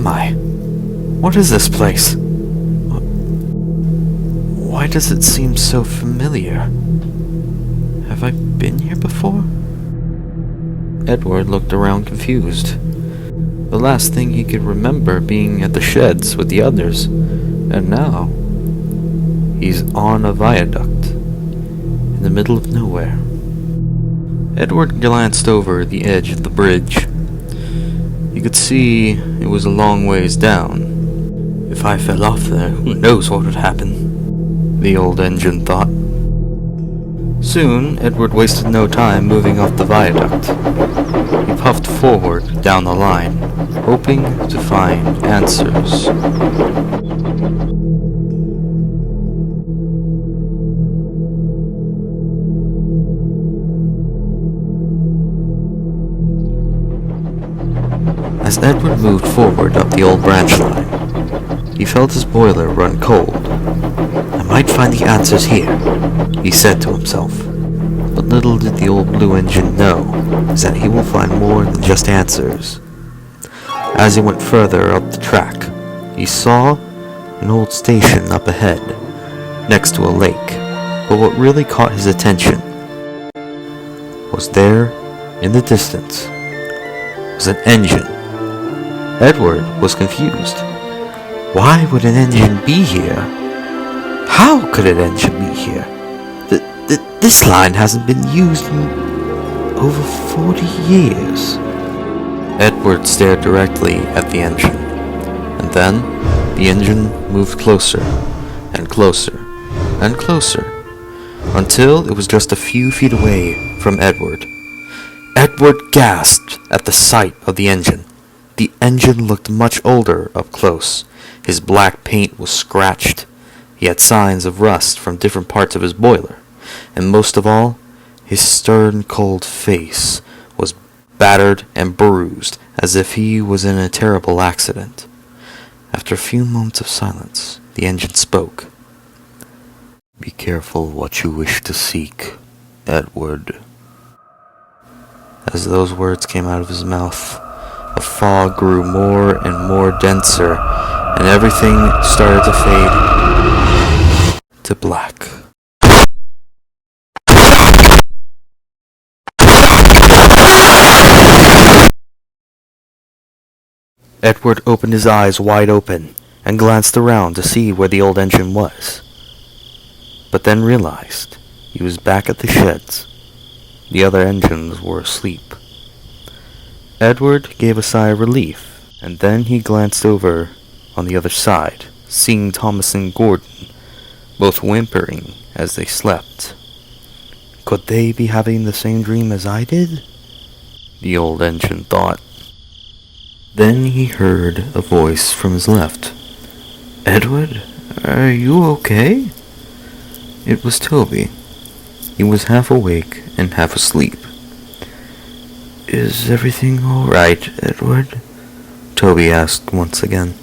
am I? What is this place? Why does it seem so familiar? Have I been here before? Edward looked around confused. The last thing he could remember being at the sheds with the others, and now he's on a viaduct in the middle of nowhere. Edward glanced over the edge of the bridge. He could see it was a long ways down. If I fell off there, who knows what would happen, the old engine thought. Soon, Edward wasted no time moving off the viaduct. He puffed forward down the line, hoping to find answers. As Edward moved forward up the old branch line, he felt his boiler run cold. I might find the answers here, he said to himself. But little did the old blue engine know is that he will find more than just answers. As he went further up the track, he saw an old station up ahead, next to a lake. But what really caught his attention was there, in the distance, was an engine. Edward was confused. Why would an engine be here? How could an engine be here? This line hasn't been used in over 40 years. Edward stared directly at the engine, and then the engine moved closer, and closer, and closer, until it was just a few feet away from Edward. Edward gasped at the sight of the engine. The engine looked much older up close. His black paint was scratched. He had signs of rust from different parts of his boiler. And most of all, his stern, cold face was battered and bruised, as if he was in a terrible accident. After a few moments of silence, the engine spoke. "Be careful what you wish to seek, Edward." As those words came out of his mouth, a fog grew more and more denser, and everything started to fade to black. Edward opened his eyes wide open and glanced around to see where the old engine was, but then realized he was back at the sheds. The other engines were asleep. Edward gave a sigh of relief, and then he glanced over on the other side, seeing Thomas and Gordon, both whimpering as they slept. Could they be having the same dream as I did? The old engine thought. Then he heard a voice from his left. "Edward, are you okay?" It was Toby. He was half awake and half asleep. "Is everything all right, Edward?" Toby asked once again.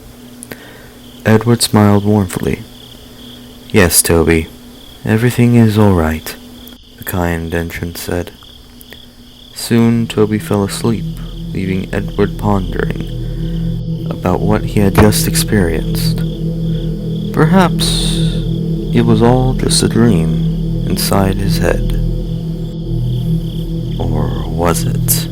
Edward smiled mournfully. "Yes, Toby, everything is all right," the kind engine said. Soon Toby fell asleep, leaving Edward pondering about what he had just experienced. Perhaps it was all just a dream inside his head. Or was it?